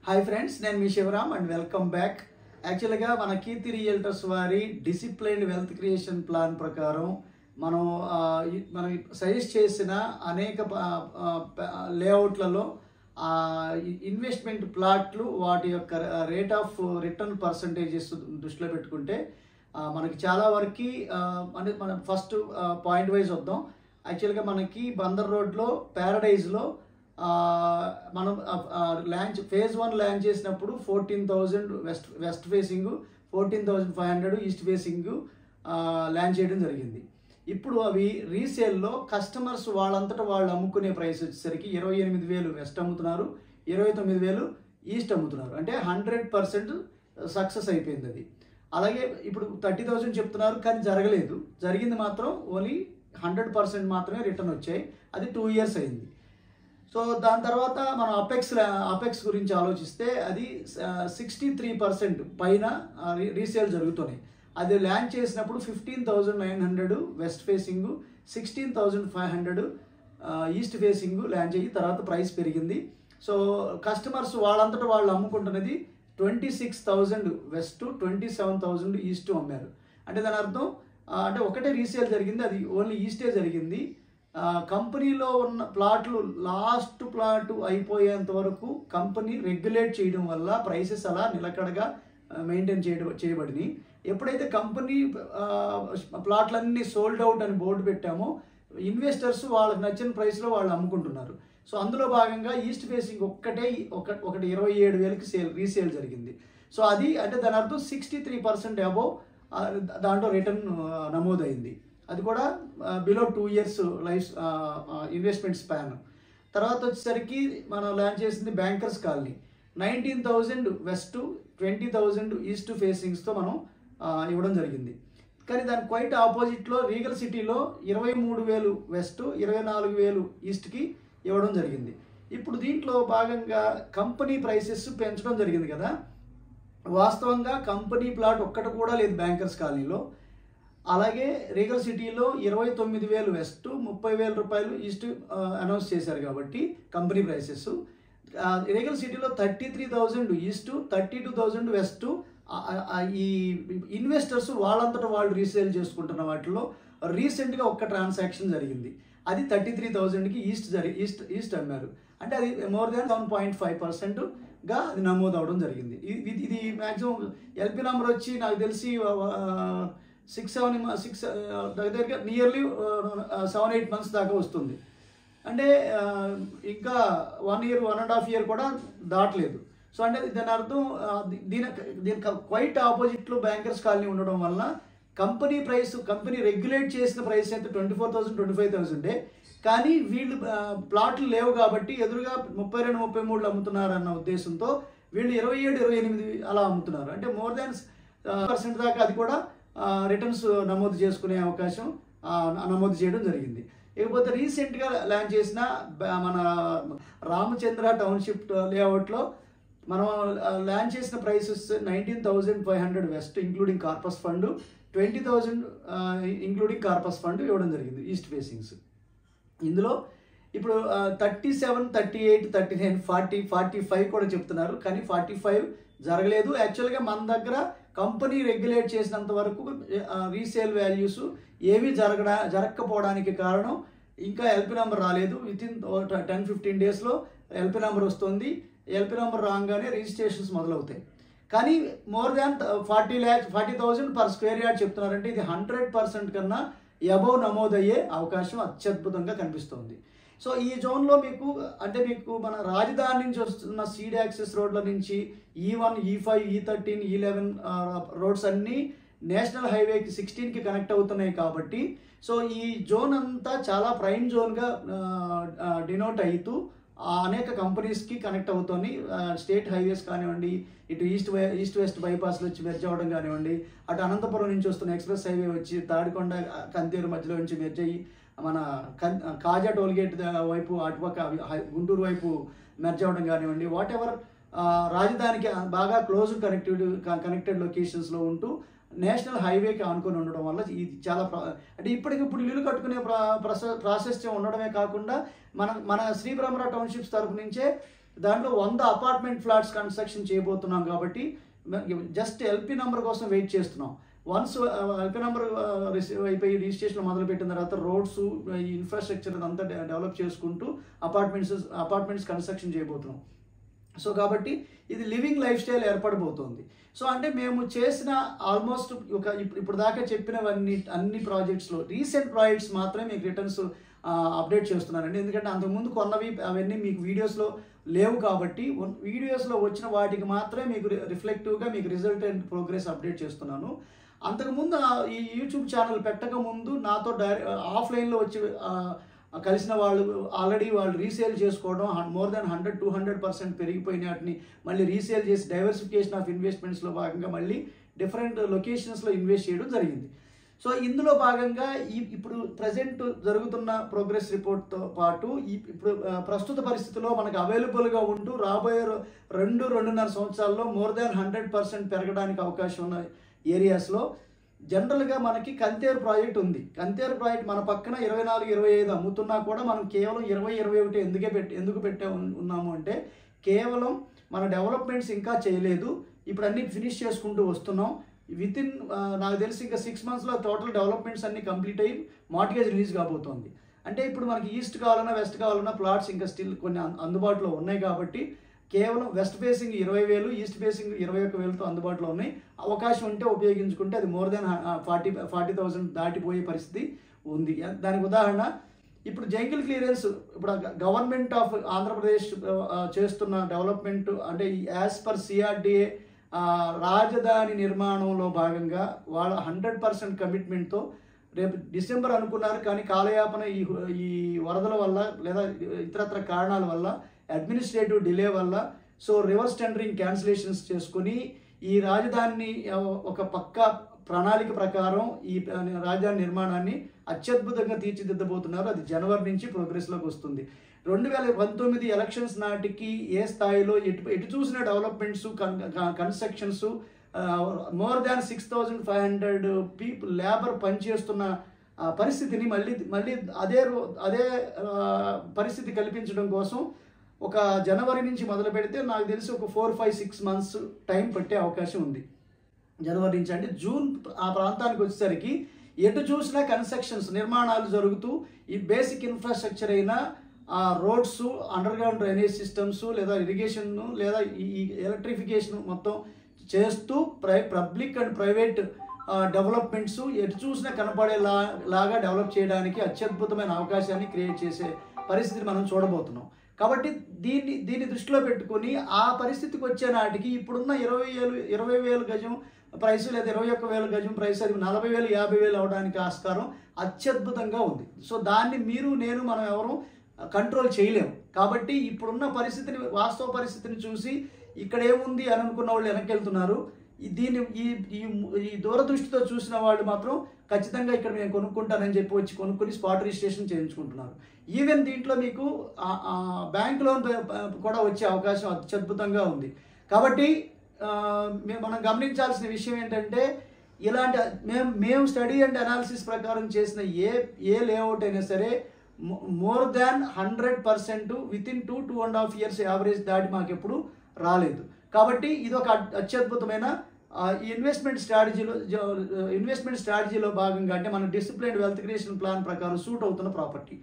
Hi friends, నేను మీ Shivaram and welcome back. యాక్చువల్గా మన కీర్తి రియల్టర్స్ వారి డిసిప్లైన్డ్ వెల్త్ క్రియేషన్ ప్లాన్ ప్రకారం మనం సజెస్ట్ చేసిన అనేక లేఅవుట్లలో ఇన్వెస్ట్మెంట్ ప్లాట్లు వాటి యొక్క రేట్ ఆఫ్ రిటర్న్ పర్సంటేజెస్ దృష్టిలో పెట్టుకుంటే మనకి చాలా వరకు అంటే మనం ఫస్ట్ పాయింట్ వైజ్ వద్దాం. యాక్చువల్గా మనకి బందర్ రోడ్లో ప్యారడైజ్లో మనం ఫేజ్ 1 ల్యాండ్ చేసినప్పుడు 14,000 west facing, 14,500 east facing land చేయడం జరిగింది. ఇప్పుడు అవి రీసేల్లో కస్టమర్స్ వాళ్ళంతటా వాళ్ళు అమ్ముకునే ప్రైస్ వచ్చేసరికి 28,000 వెస్ట్ అమ్ముతున్నారు, 29,000 ఈస్ట్ అమ్ముతున్నారు. అంటే 100% సక్సెస్ అయిపోయింది అది. అలాగే ఇప్పుడు 30,000 చెప్తున్నారు, కానీ జరగలేదు. జరిగింది మాత్రం ఓన్లీ 100% మాత్రమే రిటర్న్ వచ్చాయి. అది 2 years అయింది. సో దాని తర్వాత మనం అపెక్స్ గురించి ఆలోచిస్తే అది 63% పైన రీసేల్ జరుగుతున్నాయి. అది ల్యాండ్ చేసినప్పుడు 15,900 west facing, 16,500 east facing land చేసి తర్వాత ప్రైస్ పెరిగింది. సో కస్టమర్స్ వాళ్ళంతటా వాళ్ళు అమ్ముకుంటున్నది 26,000 వెస్ట్, 27,000 ఈస్ట్ అమ్మారు. అంటే దాని అర్థం అంటే ఒకటే రీసేల్ జరిగింది, అది ఓన్లీ ఈస్టే జరిగింది. కంపెనీలో ఉన్న ప్లాట్లు లాస్ట్ ప్లాట్ అయిపోయేంత వరకు కంపెనీ రెగ్యులేట్ చేయడం వల్ల ప్రైసెస్ అలా నిలకడగా మెయింటైన్ చేయబడినాయి. ఎప్పుడైతే కంపెనీ ప్లాట్లన్నీ సోల్డ్ అవుట్ అని బోర్డు పెట్టామో ఇన్వెస్టర్స్ వాళ్ళకి నచ్చిన ప్రైస్లో వాళ్ళు అమ్ముకుంటున్నారు. సో అందులో భాగంగా ఈస్ట్ ఫేసింగ్ ఒకటి 27,000కి రీసేల్ జరిగింది. సో అది అంటే దాని అర్థం 63% అబోవ్ దాంట్లో రిటర్న్ నమోదైంది. అది కూడా below 2 years life investment span. తర్వాత వచ్చేసరికి మనం ల్యాండ్ చేసింది బ్యాంకర్స్ కాలనీ, 19,000 వెస్ట్, 20,000 ఈస్ట్ ఫేసింగ్స్తో మనం ఇవ్వడం జరిగింది. కానీ దాని క్వైట్ ఆపోజిట్లో రీగల్ సిటీలో 23,000 వెస్ట్, 24,000 ఈస్ట్కి ఇవ్వడం జరిగింది. ఇప్పుడు దీంట్లో భాగంగా కంపెనీ ప్రైసెస్ పెంచడం జరిగింది కదా. వాస్తవంగా కంపెనీ ప్లాట్ ఒక్కటి కూడా లేదు బ్యాంకర్స్ కాలనీలో. అలాగే రీగల్ సిటీలో 29,000 వెస్ట్, 30,000 రూపాయలు ఈస్ట్ అనౌన్స్ చేశారు కాబట్టి కంపెనీ ప్రైసెస్. రీగల్ సిటీలో 33,000 ఈస్ట్, 32,000 వెస్ట్. ఈ ఇన్వెస్టర్స్ వాళ్ళంతటా వాళ్ళు రీసేల్ చేసుకుంటున్న వాటిలో రీసెంట్గా ఒక్క ట్రాన్సాక్షన్ జరిగింది. అది 33,000కి ఈస్ట్ అమ్మారు. అంటే అది మోర్ దాన్ 7.5%గా అది నమోదు అవడం జరిగింది. ఇది మ్యాక్సిమం ఎల్పి నెంబర్ వచ్చి నాకు తెలిసి 6 దగ్గర నియర్లీ 7-8 months దాకా వస్తుంది. అంటే ఇంకా 1 year 1.5 year కూడా దాటలేదు. సో అంటే దాని అర్థం దీని క్వైట్ ఆపోజిట్లో బ్యాంకర్స్ కాలనీ ఉండడం వల్ల కంపెనీ రెగ్యులేట్ చేసిన ప్రైస్ అయితే 24,000 25,000, కానీ వీళ్ళు ప్లాట్లు లేవు కాబట్టి ఎదురుగా 32-33 అమ్ముతున్నారన్న ఉద్దేశంతో వీళ్ళు 27-28 అలా అమ్ముతున్నారు. అంటే మోర్ దాన్ 1% దాకా అది కూడా రిటర్న్స్ నమోదు చేసుకునే అవకాశం నమోదు చేయడం జరిగింది. ఇకపోతే రీసెంట్గా ల్యాండ్ చేసిన మన రామచంద్ర టౌన్షిప్ లేఅవుట్లో మనం ల్యాండ్ చేసిన prices 19,500 west including corpus fund, 20,000 including corpus fund ఇవ్వడం జరిగింది ఈస్ట్ ఫేసింగ్స్. ఇందులో ఇప్పుడు 37, 38, 39, 40, 45 కూడా చెప్తున్నారు, కానీ 45 జరగలేదు. యాక్చువల్గా మన దగ్గర కంపెనీ రెగ్యులేట్ చేసినంత వరకు రీసేల్ వాల్యూస్ ఏవి జరగకపోవడానికి కారణం ఇంకా ఎల్పి నెంబర్ రాలేదు. వితిన్ 10-15 daysలో ఎల్పి నెంబర్ వస్తుంది. ఎల్పి నెంబర్ రాగానే రిజిస్ట్రేషన్స్ మొదలవుతాయి. కానీ more than 40,000 per square yard చెప్తున్నారంటే ఇది 100% కన్నా అబౌవ్ నమోదయ్యే అవకాశం అత్యద్భుతంగా కనిపిస్తుంది. సో ఈ జోన్లో మీకు మన రాజధాని నుంచి వస్తున్న సీడ్ యాక్సెస్ రోడ్ల నుంచి E1, E5, E13, E11 roads అన్నీ నేషనల్ హైవేకి 16కి కనెక్ట్ అవుతున్నాయి కాబట్టి సో ఈ జోన్ అంతా చాలా ప్రైమ్ జోన్గా డినోట్ అవుతూ అనేక కంపెనీస్కి కనెక్ట్ అవుతుంది. స్టేట్ హైవేస్ కానివ్వండి, ఇటు ఈస్ట్ వెస్ట్ బైపాస్లో వచ్చి మెర్జ్ అవ్వడం కానివ్వండి, అటు అనంతపురం నుంచి వస్తున్న ఎక్స్ప్రెస్ హైవే వచ్చి తాడికొండ కంతేరు మధ్యలో నుంచి మెర్జ్ అయ్యి మన కాజా టోల్గేట్ వైపు అటుపక్క గుంటూరు వైపు మెర్జ్ అవ్వడం కానివ్వండి, వాట్ ఎవర్ రాజధానికి బాగా కనెక్టెడ్ లొకేషన్స్లో ఉంటూ నేషనల్ హైవేకి ఆనుకొని ఉండడం వల్ల ఇది చాలా అంటే ఇప్పటికిప్పుడు ఇల్లు కట్టుకునే ప్రాసెస్ ఉండడమే కాకుండా మన శ్రీ బ్రహ్మరా టౌన్షిప్స్ తరఫు నుంచే దాంట్లో 100 అపార్ట్మెంట్ ఫ్లాట్స్ కన్స్ట్రక్షన్ చేయబోతున్నాం కాబట్టి జస్ట్ ఎల్పి నెంబర్ కోసం వెయిట్ చేస్తున్నాం. వన్స్ ఎల్పి నెంబర్ రిసీవ్ అయిపోయి రిజిస్ట్రేషన్ మొదలుపెట్టిన తర్వాత రోడ్స్, ఈ ఇన్ఫ్రాస్ట్రక్చర్ అంతా డెవలప్ చేసుకుంటూ అపార్ట్మెంట్స్ కన్స్ట్రక్షన్ చేయబోతున్నాం. సో కాబట్టి ఇది లివింగ్ లైఫ్ స్టైల్ ఏర్పడబోతోంది. సో అంటే మేము చేసిన ఆల్మోస్ట్ ఇప్పుడు దాకా చెప్పినవన్నీ అన్ని ప్రాజెక్ట్స్లో రీసెంట్ ప్రాజెక్ట్స్ మాత్రమే మీకు రిటర్న్స్ అప్డేట్ చేస్తున్నానండి. ఎందుకంటే అంతకుముందు కొన్నవి అవన్నీ మీకు వీడియోస్లో లేవు కాబట్టి వీడియోస్లో వచ్చిన వాటికి మాత్రమే మీకు రిఫ్లెక్టివ్గా మీకు రిజల్ట్ అండ్ ప్రోగ్రెస్ అప్డేట్ చేస్తున్నాను. అంతకుముందు ఈ యూట్యూబ్ ఛానల్ పెట్టక ముందు నాతో ఆఫ్లైన్లో వచ్చి కలిసిన వాళ్ళు ఆల్రెడీ వాళ్ళు రీసేల్ చేసుకోవడం మోర్ దాన్ 100-200% పెరిగిపోయిన వాటిని మళ్ళీ రీసేల్ చేసి డైవర్సిఫికేషన్ ఆఫ్ ఇన్వెస్ట్మెంట్స్లో భాగంగా మళ్ళీ డిఫరెంట్ లొకేషన్స్లో ఇన్వెస్ట్ చేయడం జరిగింది. సో ఇందులో భాగంగా ఇప్పుడు ప్రజెంట్ జరుగుతున్న ప్రోగ్రెస్ రిపోర్ట్తో పాటు ఇప్పుడు ప్రస్తుత పరిస్థితిలో మనకు అవైలబుల్గా ఉంటూ రాబోయే 2-2.5 సంవత్సరాల్లో మోర్ దాన్ 100% పెరగడానికి అవకాశం ఉన్న ఏరియాస్లో జనరల్గా మనకి కంతేరు ప్రాజెక్ట్ ఉంది. కంతేరు ప్రాజెక్ట్ మన పక్కన 24-25 అమ్ముతున్నా కూడా మనం కేవలం 20-21 ఎందుకు పెట్టే ఉన్నాము అంటే కేవలం మన డెవలప్మెంట్స్ ఇంకా చేయలేదు. ఇప్పుడు అన్ని ఫినిష్ చేసుకుంటూ వస్తున్నాం. వితిన్ నాకు తెలిసి ఇంకా 6 monthsలో టోటల్ డెవలప్మెంట్స్ అన్ని కంప్లీట్ అయ్యి మార్ట్గేజ్ రిలీజ్ కాబోతోంది. అంటే ఇప్పుడు మనకి ఈస్ట్ కావాలన్నా వెస్ట్ కావాలన్నా ప్లాట్స్ ఇంకా స్టిల్ కొన్ని అందుబాటులో ఉన్నాయి కాబట్టి కేవలం వెస్ట్ ఫేసింగ్ 20,000, ఈస్ట్ ఫేసింగ్ 21,000తో అందుబాటులో ఉన్నాయి. అవకాశం ఉంటే ఉపయోగించుకుంటే అది మోర్ దాన్ 40,000 దాటిపోయే పరిస్థితి ఉంది. దానికి ఉదాహరణ ఇప్పుడు జంగిల్ క్లియరెన్స్, ఇప్పుడు గవర్నమెంట్ ఆఫ్ ఆంధ్రప్రదేశ్ చేస్తున్న డెవలప్మెంట్ అంటే యాజ్ పర్ సిఆర్డిఏ రాజధాని నిర్మాణంలో భాగంగా వాళ్ళ 100% కమిట్మెంట్తో రేపు డిసెంబర్ అనుకున్నారు కానీ కాలయాపన ఈ వరదల వల్ల లేదా ఇతరత్ర కారణాల వల్ల అడ్మినిస్ట్రేటివ్ డిలే వల్ల సో రివర్స్ టెండరింగ్ క్యాన్సిలేషన్స్ చేసుకుని ఈ రాజధానిని ఒక పక్కా ప్రణాళిక ప్రకారం ఈ రాజధాని నిర్మాణాన్ని అత్యద్భుతంగా తీర్చిదిద్దబోతున్నారు. అది జనవరి నుంచి ప్రోగ్రెస్లోకి వస్తుంది. 2019 ఎలక్షన్స్ నాటికి ఏ స్థాయిలో ఎటు చూసిన developments, constructions more than 6,500 people labour పనిచేస్తున్న పరిస్థితిని మళ్ళీ అదే పరిస్థితి కల్పించడం కోసం ఒక జనవరి నుంచి మొదలు పెడితే నాకు తెలిసి ఒక 4-5-6 months టైం పట్టే అవకాశం ఉంది. జనవరి నుంచి అంటే జూన్ ఆ ప్రాంతానికి వచ్చేసరికి ఎటు చూసినా కన్స్ట్రక్షన్స్ నిర్మాణాలు జరుగుతూ ఈ బేసిక్ ఇన్ఫ్రాస్ట్రక్చర్ అయిన roads, under ground drainage systems లేదా ఇరిగేషన్ లేదా ఈ ఎలక్ట్రిఫికేషన్ మొత్తం చేస్తూ పబ్లిక్ అండ్ ప్రైవేట్ డెవలప్మెంట్స్ ఎటు చూసినా కనపడేలాగా డెవలప్ చేయడానికి అత్యద్భుతమైన అవకాశాన్ని క్రియేట్ చేసే పరిస్థితిని మనం చూడబోతున్నాం. కాబట్టి దీన్ని దృష్టిలో పెట్టుకుని ఆ పరిస్థితికి వచ్చే నాటికి ఇప్పుడున్న 20,000 గజం ప్రైస్ లేదా 21,000 గజం ప్రైస్ అది 40,000, 50,000 అవడానికి ఆస్కారం అత్యద్భుతంగా ఉంది. సో దాన్ని నేను మనం ఎవరు కంట్రోల్ చేయలేము. కాబట్టి ఇప్పుడున్న పరిస్థితిని, వాస్తవ పరిస్థితిని చూసి ఇక్కడ ఏముంది అని అనుకున్న వాళ్ళు వెనక్కి వెళ్తున్నారు. దీన్ని ఈ దూరదృష్టితో చూసిన వాళ్ళు మాత్రం ఖచ్చితంగా ఇక్కడ నేను కొనుక్కుంటానని చెప్పి వచ్చి కొనుక్కొని స్పాట్ రిజిస్ట్రేషన్ చేయించుకుంటున్నారు. ఈవెన్ దీంట్లో మీకు బ్యాంక్ లోన్ కూడా వచ్చే అవకాశం అత్యద్భుతంగా ఉంది. కాబట్టి మనం గమనించాల్సిన విషయం ఏంటంటే ఇలాంటి మేము స్టడీ అండ్ అనాలిసిస్ ప్రకారం చేసిన ఏ లేఅవుట్ అయినా సరే more than 100% within 2-2.5 years average దాటి మాకు ఎప్పుడు రాలేదు. కాబట్టి ఇది ఒక అత్యద్భుతమైన ఈ ఇన్వెస్ట్మెంట్ స్ట్రాటజీలో భాగంగా అంటే మన డిసిప్లైన్డ్ వెల్త్ క్రియేషన్ ప్లాన్ ప్రకారం సూట్ అవుతున్న ప్రాపర్టీ.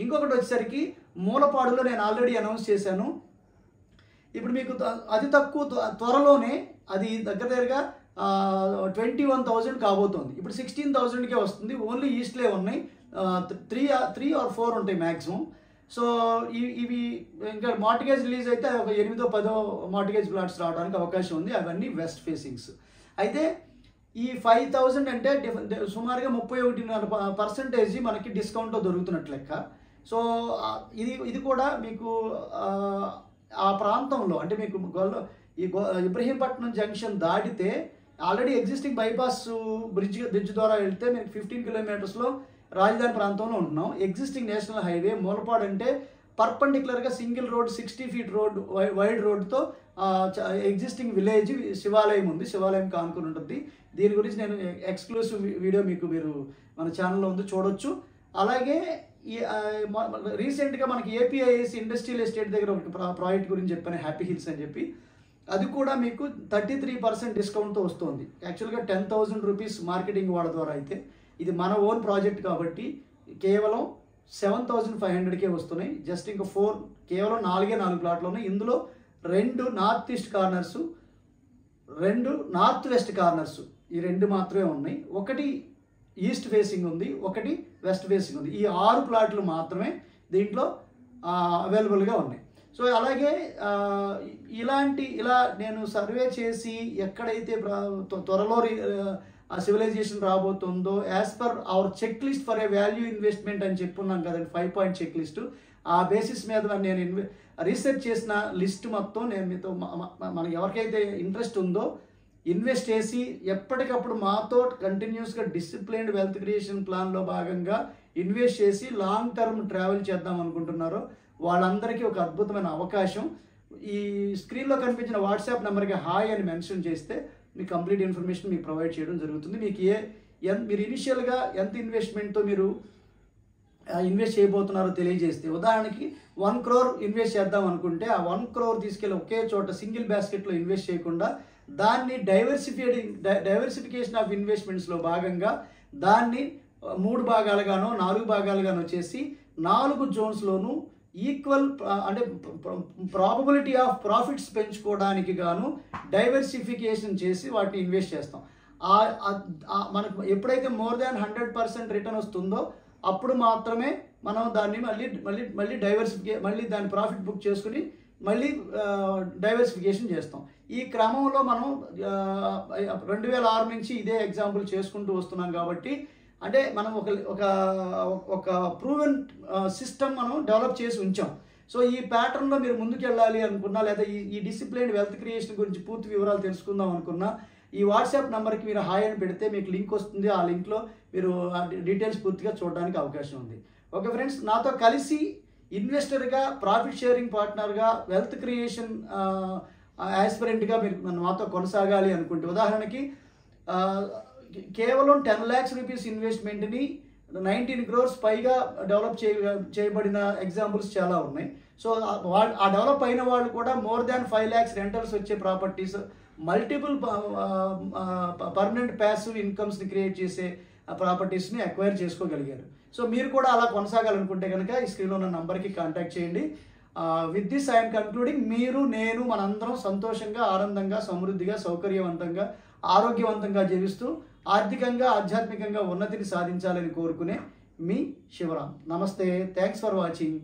ఇంకొకటి వచ్చేసరికి మూలపాడులో నేను ఆల్రెడీ అనౌన్స్ చేశాను. ఇప్పుడు మీకు అతి తక్కువ త్వరలోనే అది దగ్గరగా 21,000 కాబోతోంది. ఇప్పుడు 16,000కే వస్తుంది. ఓన్లీ ఈస్ట్లే ఉన్నాయి, 3 or 4 ఉంటాయి మ్యాక్సిమం. సో ఇవి ఇంకా మార్టిగేజ్ రిలీజ్ అయితే ఒక 8-10 మార్టిగేజ్ ప్లాట్స్ రావడానికి అవకాశం ఉంది. అవన్నీ వెస్ట్ ఫేసింగ్స్. అయితే ఈ 5,000 అంటే సుమారుగా 31% మనకి డిస్కౌంట్తో దొరుకుతున్నట్లు లెక్క. సో ఇది కూడా మీకు ఆ ప్రాంతంలో అంటే మీకు ఇబ్రహీంపట్నం జంక్షన్ దాటితే ఆల్రెడీ ఎగ్జిస్టింగ్ బైపాస్ బ్రిడ్జ్ ద్వారా వెళ్తే మీకు 15 kilometers రాజధాని ప్రాంతంలో ఉంటున్నాం. ఎగ్జిస్టింగ్ నేషనల్ హైవే మూలపాడు అంటే పర్పెండిక్యులర్గా single road 60 feet road wide రోడ్తో ఎగ్జిస్టింగ్ విలేజ్ శివాలయం ఉంది. శివాలయం కానుకొని ఉంటుంది. దీని గురించి నేను ఎక్స్క్లూసివ్ వీడియో మీరు మన ఛానల్లో ఉంది, చూడొచ్చు. అలాగే రీసెంట్గా మనకి ఏపీఐఎస్ ఇండస్ట్రియల్ ఎస్టేట్ దగ్గర ఒక ప్రాజెక్ట్ గురించి చెప్పాను, హ్యాపీ హిల్స్ అని చెప్పి. అది కూడా మీకు 33% డిస్కౌంట్తో వస్తుంది. యాక్చువల్గా 10,000 రూపీస్ మార్కెటింగ్ వాళ్ళ ద్వారా అయితే, ఇది మన ఓన్ ప్రాజెక్ట్ కాబట్టి కేవలం 7,500కే వస్తున్నాయి. జస్ట్ ఇంకా కేవలం 4 ప్లాట్లు ఉన్నాయి. ఇందులో 2 నార్త్ ఈస్ట్ కార్నర్సు, 2 నార్త్ వెస్ట్ కార్నర్సు, ఈ 2 మాత్రమే ఉన్నాయి. ఒకటి ఈస్ట్ ఫేసింగ్ ఉంది, ఒకటి వెస్ట్ ఫేసింగ్ ఉంది. ఈ 6 ప్లాట్లు మాత్రమే దీంట్లో అవైలబుల్గా ఉన్నాయి. సో అలాగే ఇలా నేను సర్వే చేసి ఎక్కడైతే త్వరలో సివిలైజేషన్ రాబోతుందో, as per our checklist for a value investment అని చెప్పున్నాం కదండి, 5 పాయింట్ చెక్ లిస్టు. ఆ బేసిస్ మీద నేను రీసెర్చ్ చేసిన లిస్ట్ మొత్తం నేను మీతో మనకి ఎవరికైతే ఇంట్రెస్ట్ ఉందో ఇన్వెస్ట్ చేసి ఎప్పటికప్పుడు మాతో కంటిన్యూస్గా డిసిప్లైన్డ్ వెల్త్ క్రియేషన్ ప్లాన్లో భాగంగా ఇన్వెస్ట్ చేసి లాంగ్ టర్మ్ ట్రావెల్ చేద్దాం అనుకుంటున్నారో వాళ్ళందరికీ ఒక అద్భుతమైన అవకాశం. ఈ స్క్రీన్లో కనిపించిన వాట్సాప్ నెంబర్కి హాయ్ అని మెన్షన్ చేస్తే మీకు కంప్లీట్ ఇన్ఫర్మేషన్ మీకు ప్రొవైడ్ చేయడం జరుగుతుంది. మీకు మీరు ఇనిషియల్గా ఎంత ఇన్వెస్ట్మెంట్తో మీరు ఇన్వెస్ట్ చేయబోతున్నారో తెలియజేస్తే, ఉదాహరణకి 1 crore ఇన్వెస్ట్ చేద్దాం అనుకుంటే ఆ 1 crore తీసుకెళ్ళి ఒకే చోట సింగిల్ బాస్కెట్లో ఇన్వెస్ట్ చేయకుండా దాన్ని డైవర్సిఫికేషన్ ఆఫ్ ఇన్వెస్ట్మెంట్స్లో భాగంగా దాన్ని 3 భాగాలుగానో 4 భాగాలుగానో చేసి 4 జోన్స్లోనూ ఈక్వల్ అంటే ప్రాబబిలిటీ ఆఫ్ ప్రాఫిట్స్ పెంచుకోవడానికి గాను డైవర్సిఫికేషన్ చేసి వాటిని ఇన్వెస్ట్ చేస్తాం. మనకు ఎప్పుడైతే మోర్ దాన్ 100% రిటర్న్ వస్తుందో అప్పుడు మాత్రమే మనం దాన్ని మళ్ళీ మళ్ళీ దాని ప్రాఫిట్ బుక్ చేసుకుని మళ్ళీ డైవర్సిఫికేషన్ చేస్తాం. ఈ క్రమంలో మనం 2006 నుంచి ఇదే ఎగ్జాంపుల్ చేసుకుంటూ వస్తున్నాం కాబట్టి, అంటే మనం ఒక ప్రూవెన్ సిస్టమ్ మనం డెవలప్ చేసి ఉంచాం. సో ఈ ప్యాటర్న్లో మీరు ముందుకు వెళ్ళాలి అనుకున్నా, లేదా ఈ డిసిప్లైన్ వెల్త్ క్రియేషన్ గురించి పూర్తి వివరాలు తెలుసుకుందాం అనుకున్నా, ఈ వాట్సాప్ నెంబర్కి మీరు హాయ్ అని పెడితే మీకు లింక్ వస్తుంది. ఆ లింక్లో మీరు డీటెయిల్స్ పూర్తిగా చూడడానికి అవకాశం ఉంది. ఓకే ఫ్రెండ్స్, నాతో కలిసి ఇన్వెస్టర్గా, ప్రాఫిట్ షేరింగ్ పార్ట్నర్గా, వెల్త్ క్రియేషన్ యాస్పిరెంట్గా మీరు మాతో కొనసాగాలి అనుకుంటే, ఉదాహరణకి కేవలం 10 lakhs రూపీస్ ఇన్వెస్ట్మెంట్ని 19 crores పైగా డెవలప్ చేయబడిన ఎగ్జాంపుల్స్ చాలా ఉన్నాయి. సో ఆ డెవలప్ అయిన వాళ్ళు కూడా మోర్ దాన్ 5 lakhs రెంటల్స్ వచ్చే ప్రాపర్టీస్, మల్టిపుల్ పర్మనెంట్ ప్యాసివ్ ఇన్కమ్స్ని క్రియేట్ చేసే ప్రాపర్టీస్ని అక్వైర్ చేసుకోగలిగారు. సో మీరు కూడా అలా కొనసాగాలనుకుంటే కనుక ఈ స్క్రీన్లో ఉన్న నంబర్కి కాంటాక్ట్ చేయండి. With this I'm concluding. మీరు, నేను, మనందరం సంతోషంగా, ఆనందంగా, సమృద్ధిగా, సౌకర్యవంతంగా, ఆరోగ్యవంతంగా జీవిస్తూ ఆర్థికంగా, ఆధ్యాత్మికంగా ఉన్నతిని సాధించాలని కోరుకునే మీ శివరాం. నమస్తే, థ్యాంక్స్ ఫర్ వాచింగ్.